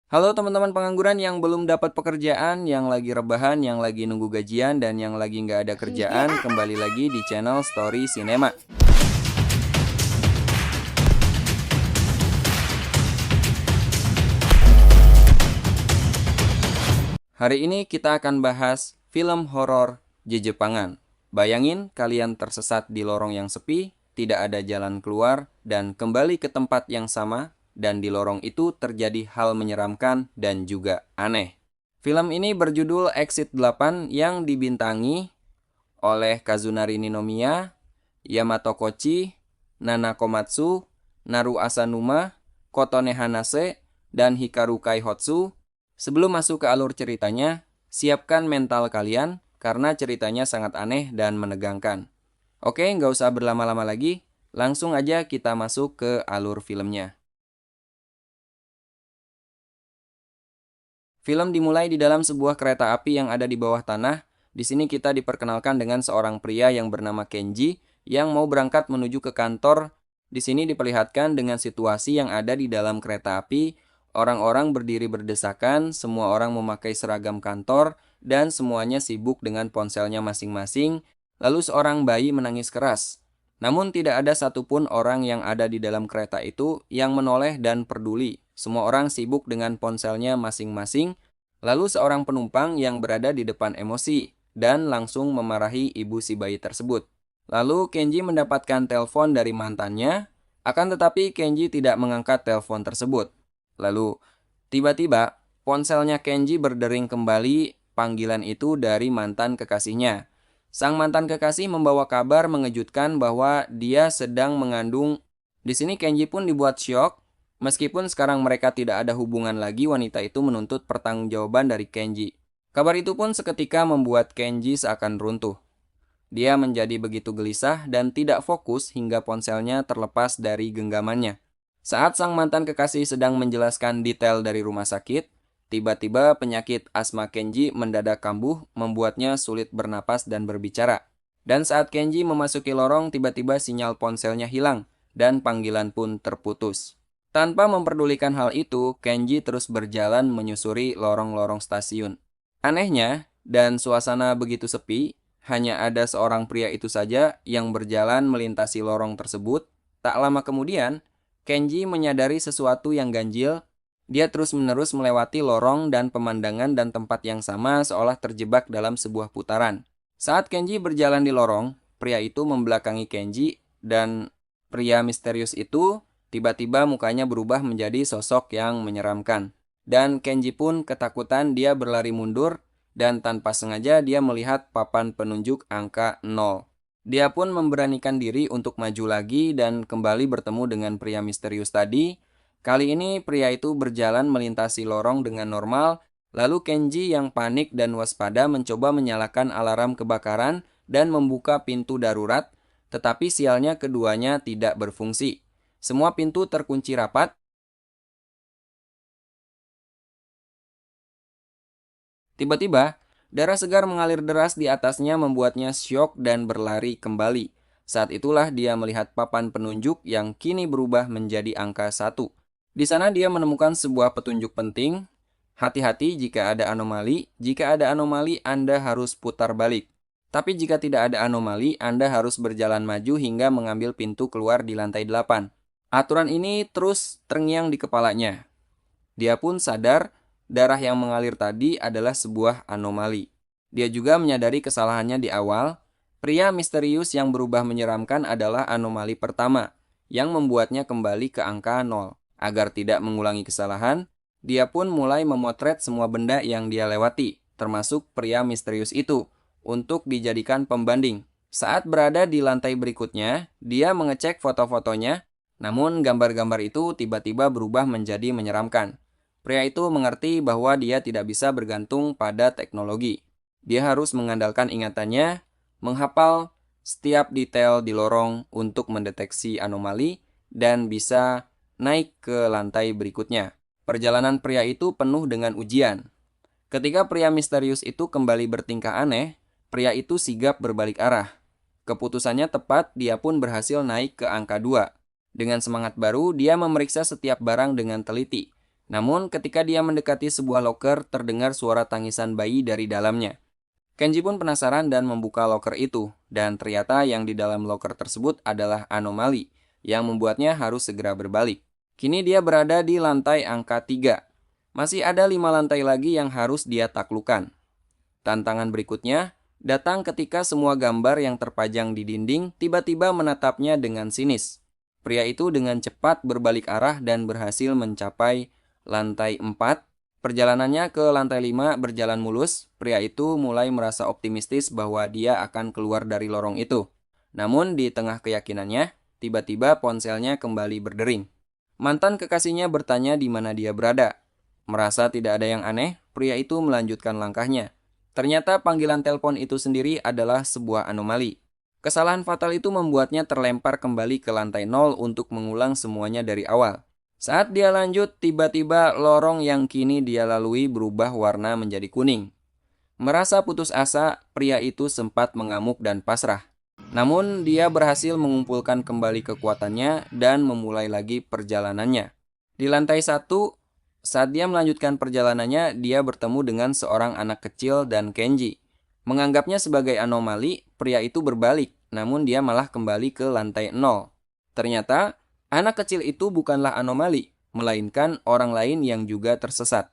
Halo teman-teman pengangguran yang belum dapat pekerjaan, yang lagi rebahan, yang lagi nunggu gajian, dan yang lagi nggak ada kerjaan, kembali lagi di channel Story Cinema. Hari ini kita akan bahas film horor Jejepangan. Bayangin kalian tersesat di lorong yang sepi, tidak ada jalan keluar, dan kembali ke tempat yang sama, dan di lorong itu terjadi hal menyeramkan dan juga aneh. Film ini berjudul Exit 8 yang dibintangi oleh Kazunari Ninomiya, Yamato Kochi, Nana Komatsu, Naru Asanuma, Kotone Hanase, dan Hikaru Kaihotsu. Sebelum masuk ke alur ceritanya, siapkan mental kalian karena ceritanya sangat aneh dan menegangkan. Oke, nggak usah berlama-lama lagi, langsung aja kita masuk ke alur filmnya. Film dimulai di dalam sebuah kereta api yang ada di bawah tanah. Di sini kita diperkenalkan dengan seorang pria yang bernama Kenji yang mau berangkat menuju ke kantor. Di sini diperlihatkan dengan situasi yang ada di dalam kereta api. Orang-orang berdiri berdesakan, semua orang memakai seragam kantor, dan semuanya sibuk dengan ponselnya masing-masing. Lalu seorang bayi menangis keras. Namun tidak ada satupun orang yang ada di dalam kereta itu yang menoleh dan peduli. Semua orang sibuk dengan ponselnya masing-masing. Lalu seorang penumpang yang berada di depan emosi dan langsung memarahi ibu si bayi tersebut. Lalu Kenji mendapatkan telepon dari mantannya, akan tetapi Kenji tidak mengangkat telepon tersebut. Lalu tiba-tiba ponselnya Kenji berdering kembali panggilan itu dari mantan kekasihnya. Sang mantan kekasih membawa kabar mengejutkan bahwa dia sedang mengandung. Di sini Kenji pun dibuat syok. Meskipun sekarang mereka tidak ada hubungan lagi, wanita itu menuntut pertanggungjawaban dari Kenji. Kabar itu pun seketika membuat Kenji seakan runtuh. Dia menjadi begitu gelisah dan tidak fokus hingga ponselnya terlepas dari genggamannya. Saat sang mantan kekasih sedang menjelaskan detail dari rumah sakit, tiba-tiba penyakit asma Kenji mendadak kambuh, membuatnya sulit bernapas dan berbicara. Dan saat Kenji memasuki lorong, tiba-tiba sinyal ponselnya hilang, dan panggilan pun terputus. Tanpa memperdulikan hal itu, Kenji terus berjalan menyusuri lorong-lorong stasiun. Anehnya, dan suasana begitu sepi, hanya ada seorang pria itu saja yang berjalan melintasi lorong tersebut. Tak lama kemudian, Kenji menyadari sesuatu yang ganjil. Dia terus-menerus melewati lorong dan pemandangan dan tempat yang sama seolah terjebak dalam sebuah putaran. Saat Kenji berjalan di lorong, pria itu membelakangi Kenji dan pria misterius itu tiba-tiba mukanya berubah menjadi sosok yang menyeramkan. Dan Kenji pun ketakutan, dia berlari mundur dan tanpa sengaja dia melihat papan penunjuk angka 0. Dia pun memberanikan diri untuk maju lagi dan kembali bertemu dengan pria misterius tadi. Kali ini pria itu berjalan melintasi lorong dengan normal, lalu Kenji yang panik dan waspada mencoba menyalakan alarm kebakaran dan membuka pintu darurat, tetapi sialnya keduanya tidak berfungsi. Semua pintu terkunci rapat. Tiba-tiba, darah segar mengalir deras di atasnya membuatnya syok dan berlari kembali. Saat itulah dia melihat papan penunjuk yang kini berubah menjadi angka 1. Di sana dia menemukan sebuah petunjuk penting. Hati-hati jika ada anomali. Jika ada anomali, Anda harus putar balik. Tapi jika tidak ada anomali, Anda harus berjalan maju hingga mengambil pintu keluar di lantai 8. Aturan ini terus terngiang di kepalanya. Dia pun sadar darah yang mengalir tadi adalah sebuah anomali. Dia juga menyadari kesalahannya di awal. Pria misterius yang berubah menyeramkan adalah anomali pertama, yang membuatnya kembali ke angka 0. Agar tidak mengulangi kesalahan, dia pun mulai memotret semua benda yang dia lewati, termasuk pria misterius itu, untuk dijadikan pembanding. Saat berada di lantai berikutnya, dia mengecek foto-fotonya, namun gambar-gambar itu tiba-tiba berubah menjadi menyeramkan. Pria itu mengerti bahwa dia tidak bisa bergantung pada teknologi. Dia harus mengandalkan ingatannya, menghafal setiap detail di lorong untuk mendeteksi anomali, dan bisa naik ke lantai berikutnya. Perjalanan pria itu penuh dengan ujian. Ketika pria misterius itu kembali bertingkah aneh, pria itu sigap berbalik arah. Keputusannya tepat, dia pun berhasil naik ke angka 2. Dengan semangat baru, dia memeriksa setiap barang dengan teliti. Namun, ketika dia mendekati sebuah loker, terdengar suara tangisan bayi dari dalamnya. Kenji pun penasaran dan membuka loker itu, dan ternyata yang di dalam loker tersebut adalah anomali, yang membuatnya harus segera berbalik. Kini dia berada di lantai angka 3. Masih ada 5 lantai lagi yang harus dia taklukkan. Tantangan berikutnya datang ketika semua gambar yang terpajang di dinding tiba-tiba menatapnya dengan sinis. Pria itu dengan cepat berbalik arah dan berhasil mencapai lantai 4. Perjalanannya ke lantai 5 berjalan mulus. Pria itu mulai merasa optimistis bahwa dia akan keluar dari lorong itu. Namun di tengah keyakinannya, tiba-tiba ponselnya kembali berdering. Mantan kekasihnya bertanya di mana dia berada. Merasa tidak ada yang aneh, pria itu melanjutkan langkahnya. Ternyata panggilan telepon itu sendiri adalah sebuah anomali. Kesalahan fatal itu membuatnya terlempar kembali ke lantai 0 untuk mengulang semuanya dari awal. Saat dia lanjut, tiba-tiba lorong yang kini dia lalui berubah warna menjadi kuning. Merasa putus asa, pria itu sempat mengamuk dan pasrah. Namun, dia berhasil mengumpulkan kembali kekuatannya dan memulai lagi perjalanannya. Di lantai 1, saat dia melanjutkan perjalanannya, dia bertemu dengan seorang anak kecil dan Kenji. Menganggapnya sebagai anomali, pria itu berbalik, namun dia malah kembali ke lantai 0. Ternyata, anak kecil itu bukanlah anomali, melainkan orang lain yang juga tersesat.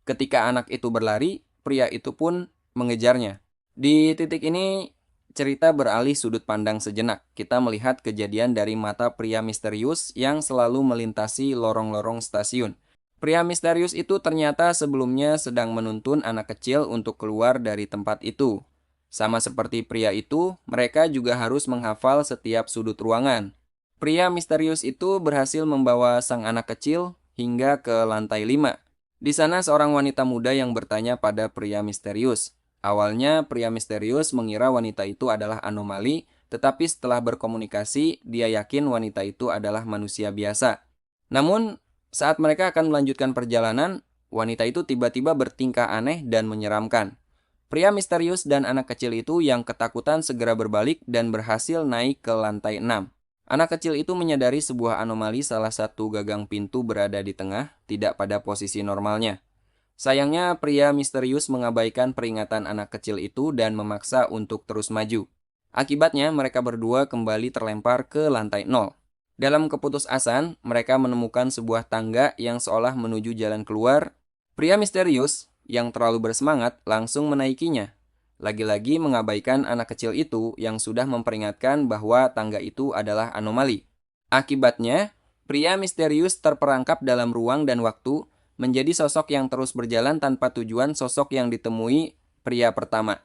Ketika anak itu berlari, pria itu pun mengejarnya. Di titik ini, cerita beralih sudut pandang sejenak. Kita melihat kejadian dari mata pria misterius yang selalu melintasi lorong-lorong stasiun. Pria misterius itu ternyata sebelumnya sedang menuntun anak kecil untuk keluar dari tempat itu. Sama seperti pria itu, mereka juga harus menghafal setiap sudut ruangan. Pria misterius itu berhasil membawa sang anak kecil hingga ke lantai 5. Di sana seorang wanita muda yang bertanya pada pria misterius. Awalnya pria misterius mengira wanita itu adalah anomali, tetapi setelah berkomunikasi, dia yakin wanita itu adalah manusia biasa. Namun, saat mereka akan melanjutkan perjalanan, wanita itu tiba-tiba bertingkah aneh dan menyeramkan. Pria misterius dan anak kecil itu yang ketakutan segera berbalik dan berhasil naik ke lantai 6. Anak kecil itu menyadari sebuah anomali salah satu gagang pintu berada di tengah, tidak pada posisi normalnya. Sayangnya, pria misterius mengabaikan peringatan anak kecil itu dan memaksa untuk terus maju. Akibatnya, mereka berdua kembali terlempar ke lantai 0. Dalam keputusasaan, mereka menemukan sebuah tangga yang seolah menuju jalan keluar. Pria misterius yang terlalu bersemangat langsung menaikinya. Lagi-lagi mengabaikan anak kecil itu yang sudah memperingatkan bahwa tangga itu adalah anomali. Akibatnya, pria misterius terperangkap dalam ruang dan waktu, menjadi sosok yang terus berjalan tanpa tujuan sosok yang ditemui pria pertama.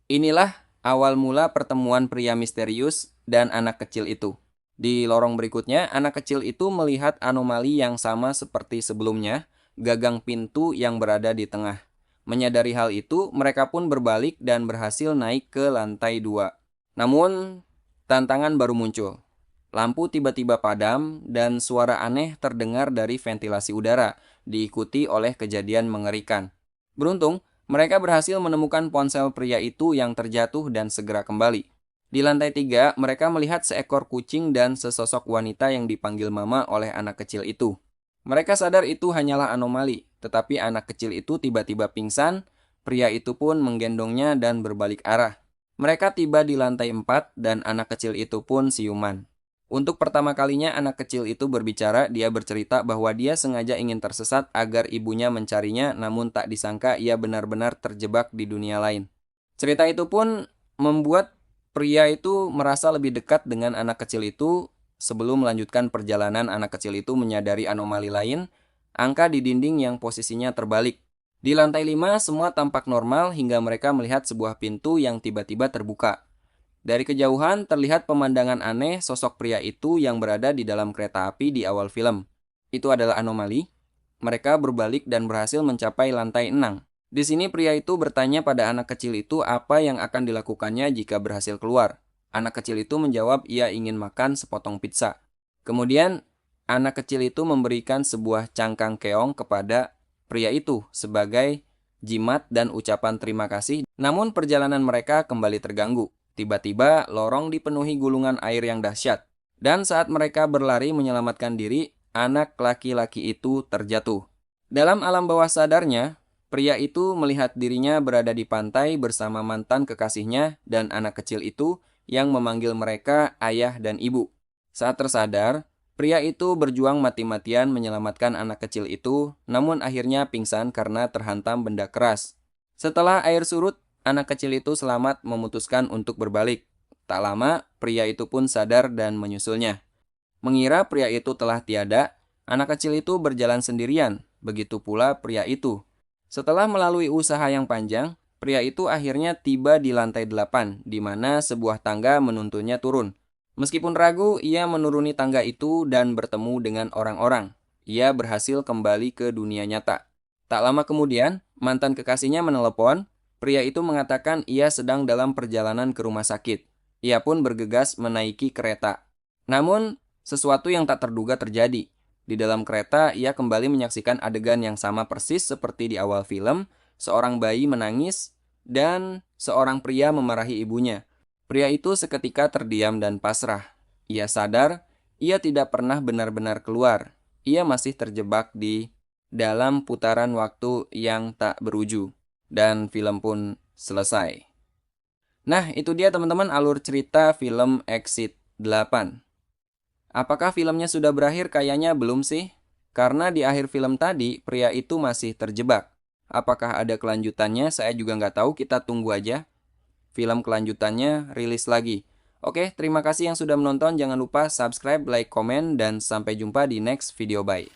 Inilah awal mula pertemuan pria misterius dan anak kecil itu. Di lorong berikutnya, anak kecil itu melihat anomali yang sama seperti sebelumnya, gagang pintu yang berada di tengah. Menyadari hal itu, mereka pun berbalik dan berhasil naik ke lantai 2. Namun, tantangan baru muncul. Lampu tiba-tiba padam dan suara aneh terdengar dari ventilasi udara, diikuti oleh kejadian mengerikan. Beruntung, mereka berhasil menemukan ponsel pria itu yang terjatuh dan segera kembali. Di lantai 3, mereka melihat seekor kucing dan sesosok wanita yang dipanggil mama oleh anak kecil itu. Mereka sadar itu hanyalah anomali, tetapi anak kecil itu tiba-tiba pingsan, pria itu pun menggendongnya dan berbalik arah. Mereka tiba di lantai 4 dan anak kecil itu pun siuman. Untuk pertama kalinya anak kecil itu berbicara, dia bercerita bahwa dia sengaja ingin tersesat agar ibunya mencarinya, namun tak disangka ia benar-benar terjebak di dunia lain. Cerita itu pun membuat pria itu merasa lebih dekat dengan anak kecil itu. Sebelum melanjutkan perjalanan, anak kecil itu menyadari anomali lain, angka di dinding yang posisinya terbalik. Di lantai 5, semua tampak normal hingga mereka melihat sebuah pintu yang tiba-tiba terbuka. Dari kejauhan, terlihat pemandangan aneh sosok pria itu yang berada di dalam kereta api di awal film. Itu adalah anomali. Mereka berbalik dan berhasil mencapai lantai 6. Di sini pria itu bertanya pada anak kecil itu apa yang akan dilakukannya jika berhasil keluar. Anak kecil itu menjawab ia ingin makan sepotong pizza. Kemudian, anak kecil itu memberikan sebuah cangkang keong kepada pria itu sebagai jimat dan ucapan terima kasih. Namun perjalanan mereka kembali terganggu. Tiba-tiba, lorong dipenuhi gulungan air yang dahsyat. Dan saat mereka berlari menyelamatkan diri, anak laki-laki itu terjatuh. Dalam alam bawah sadarnya, pria itu melihat dirinya berada di pantai bersama mantan kekasihnya dan anak kecil itu yang memanggil mereka ayah dan ibu. Saat tersadar, pria itu berjuang mati-matian menyelamatkan anak kecil itu, namun akhirnya pingsan karena terhantam benda keras. Setelah air surut, anak kecil itu selamat memutuskan untuk berbalik. Tak lama, pria itu pun sadar dan menyusulnya. Mengira pria itu telah tiada, anak kecil itu berjalan sendirian, begitu pula pria itu. Setelah melalui usaha yang panjang, pria itu akhirnya tiba di lantai 8, di mana sebuah tangga menuntunnya turun. Meskipun ragu, ia menuruni tangga itu dan bertemu dengan orang-orang. Ia berhasil kembali ke dunia nyata. Tak lama kemudian, mantan kekasihnya menelepon. Pria itu mengatakan ia sedang dalam perjalanan ke rumah sakit. Ia pun bergegas menaiki kereta. Namun, sesuatu yang tak terduga terjadi. Di dalam kereta, ia kembali menyaksikan adegan yang sama persis seperti di awal film, seorang bayi menangis, dan seorang pria memarahi ibunya. Pria itu seketika terdiam dan pasrah. Ia sadar, ia tidak pernah benar-benar keluar. Ia masih terjebak di dalam putaran waktu yang tak beruju. Dan film pun selesai. Nah, itu dia teman-teman alur cerita film Exit 8. Apakah filmnya sudah berakhir? Kayaknya belum sih. Karena di akhir film tadi, pria itu masih terjebak. Apakah ada kelanjutannya? Saya juga nggak tahu, kita tunggu aja. Film kelanjutannya rilis lagi. Oke, terima kasih yang sudah menonton. Jangan lupa subscribe, like, komen, dan sampai jumpa di next video. Bye.